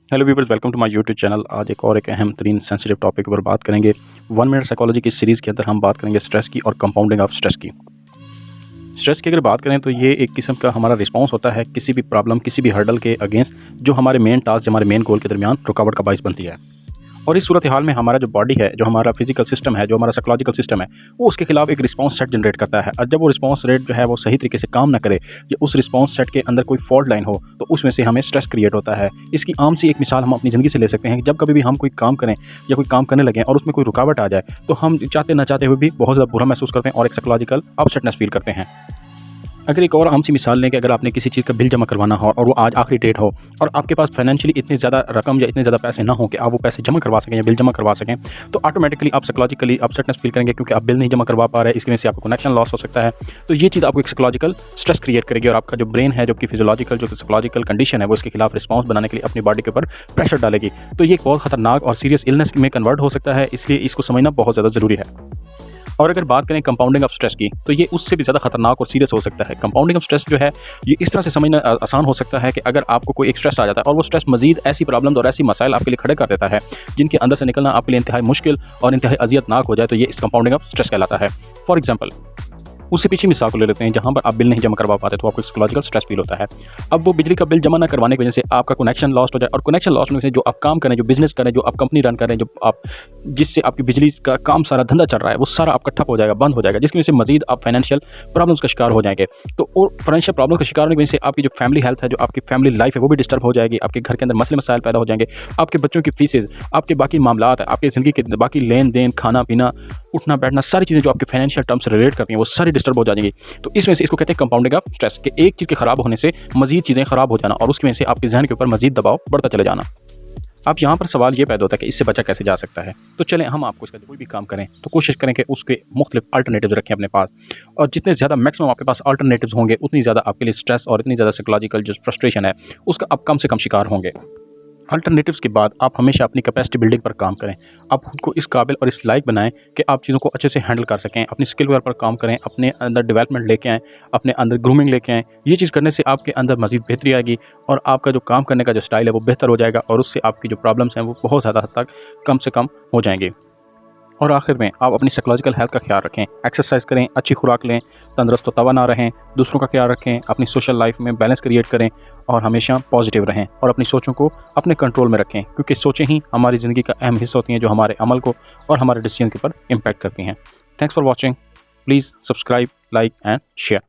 Hello viewers, welcome to my YouTube channel. आज एक अहम तरीन सेंसिटिव टॉपिक पर बात करेंगे। 1 मिनट साइकोलॉजी की सीरीज़ के अंदर हम बात करेंगे स्ट्रेस की और कंपाउंडिंग ऑफ स्ट्रेस की। स्ट्रेस की अगर बात करें तो ये एक किस्म का हमारा रिस्पांस होता है किसी भी प्रॉब्लम, किसी भी हर्डल के अगेंस्ट, जो हमारे मेन टास्क, जो हमारे मेन गोल के दरमियान रुकावट का बाइस बनती है। और इस सूरत हाल में हमारा जो बॉडी है, जो हमारा फिजिकल सिस्टम है, जो हमारा साइकोलॉजिकल सिस्टम है, वो उसके खिलाफ एक रिस्पांस सेट जनरेट करता है। और जब वो रिस्पांस रेट जो है वो सही तरीके से काम ना करे, या उस रिस्पांस सेट के अंदर कोई फॉल्ट लाइन हो, तो उसमें से हमें स्ट्रेस क्रिएट होता है। इसकी आम सी एक मिसाल हम अपनी ज़िंदगी से ले सकते हैं कि जब कभी भी हम कोई काम करें या कोई काम करने लगें और उसमें कोई रुकावट आ जाए, तो हम चाहते ना चाहते हुए भी बहुत ज़्यादा बुरा महसूस करते हैं और एक साइकोलॉजिकल अपसेटनेस फील करते हैं। अगर एक और आम सी मिसाल लें कि अगर आपने किसी चीज़ का बिल जमा करवाना हो और वो आज आखिरी डेट हो, और आपके पास फाइनेंशियली इतनी ज़्यादा रकम या इतने ज़्यादा पैसे ना हो कि आप वो पैसे जमा करवा सकें या बिल जमा करवा सकें, तो ऑटोमेटिकली आप साइकोलॉजिकली अपसेटनेस फील करेंगे, क्योंकि आप बिल नहीं जमा करवा पा रहे हैं। इसकी वजह से आपको कनेक्शन लॉस हो सकता है। तो ये चीज़ आपको एक साइकोलॉजिकल स्ट्रेस क्रिएट करेगी और आपका जो ब्रेन है, जो कि फिजियोलॉजिकल जो साइकोलॉजिकल कंडीशन है, वो इसके खिलाफ रिस्पॉन्स बनाने के लिए अपनी बॉडी के ऊपर प्रेशर डालेगी। तो ये एक बहुत खतरनाक और सीरियस इलनेस में कन्वर्ट हो सकता है, इसलिए इसको समझना बहुत ज़्यादा ज़रूरी है। और अगर बात करें कंपाउंडिंग ऑफ स्ट्रेस की, तो ये उससे भी ज़्यादा खतरनाक और सीरियस हो सकता है। कंपाउंडिंग ऑफ स्ट्रेस जो है, ये इस तरह से समझना आसान हो सकता है कि अगर आपको कोई एक स्ट्रेस आ जाता है और वो स्ट्रेस मजीद ऐसी प्रॉब्लम्स और ऐसी मसाइल आपके लिए खड़े कर देता है जिनके अंदर से निकलना आपके लिए इंतहाई मुश्किल और इंतहाई अजियतनाक हो जाए, तो ये इस कंपाउंडिंग ऑफ स्ट्रेस कहलाता है। फॉर एग्जाम्पल, उससे पीछे मिसाल को ले लेते हैं, जहाँ पर आप बिल नहीं जमा करवा पाते तो आपको साइकोलॉजिकल स्ट्रेस फील होता है। अब वो बिजली का बिल जमा ना करवाने की वजह से आपका कनेक्शन लॉस्ट हो जाए, और कनेक्शन लॉस्ट होने से जो आप काम करें, जो बिजनेस करें, जो आप कंपनी रन करें, जो आप जिससे आपकी बिजली का काम सारा धंधा चल रहा है, वो सारा आपका ठप हो जाएगा, बंद हो जाएगा, जिसकी वजह से मजीद आप फाइनेंशियल प्रॉब्लम्स का शिकार हो जाएंगे। तो और फाइनेंशियल प्रॉब्लम का शिकार होने की वजह से आपकी जो फैमिली हेल्थ है, जो आपकी फैमिली लाइफ है, वो भी डिस्टर्ब हो जाएगी। आपके घर के अंदर मसले मसाइल पैदा हो जाएंगे, आपके बच्चों की फीसेज, आपके बाकी मामलात, आपकी ज़िंदगी के बाकी लेन देन, खाना पीना, उठना बैठना, सारी चीज़ें जो आपके फाइनेंशियल टर्म से रिलेट करती हैं, वो सारी डिस्टर्ब हो जाएंगी। तो इस वजह से इसको कहते हैं कंपाउंडिंग ऑफ स्ट्रेस, कि एक चीज़ के खराब होने से मजीद चीज़ें खराब हो जाना और उसकी वजह से आपके जहन के ऊपर मजीद दबाव बढ़ता चले जाना। अब यहाँ पर सवाल ये पैदा होता है कि इससे बचा कैसे जा सकता है। तो चलें, हम आपको इसका कोई भी काम करें तो कोशिश करें कि उसके मुख्तलिफ अल्टरनेटिव्स रखें अपने पास, और जितने ज़्यादा मैक्सिमम आपके पास अल्टरनेटिव्स होंगे, उतनी ज़्यादा आपके लिए स्ट्रेस और इतनी ज़्यादा साइकोलॉजिकल जो फ्रस्ट्रेशन है उसका आप कम से कम शिकार होंगे। अल्टरनेटिव्स के बाद आप हमेशा अपनी कैपेसिटी बिल्डिंग पर काम करें। आप खुद को इस काबिल और इस लायक बनाएं कि आप चीज़ों को अच्छे से हैंडल कर सकें, अपनी स्किल पर काम करें, अपने अंदर डेवलपमेंट लेके आएँ, अपने अंदर ग्रूमिंग लेके आएँ। ये चीज़ करने से आपके अंदर मज़ीद बेहतरी आएगी और आपका जो काम करने का जो स्टाइल है वो बेहतर हो जाएगा, और उससे आपकी जो प्रॉब्लम्स हैं वो बहुत ज़्यादा हद तक कम से कम हो जाएंगी। और आखिर में आप अपनी साइकोलॉजिकल हेल्थ का ख्याल रखें, एक्सरसाइज करें, अच्छी खुराक लें, तंदुरुस्त तवाना रहें, दूसरों का ख्याल रखें, अपनी सोशल लाइफ में बैलेंस क्रिएट करें और हमेशा पॉजिटिव रहें और अपनी सोचों को अपने कंट्रोल में रखें, क्योंकि सोचें ही हमारी ज़िंदगी का अहम हिस्सा होती हैं, जो हमारे अमल को और हमारे डिसीजन के ऊपर इम्पैक्ट करती हैं। Thanks for watching. Please subscribe, like and share.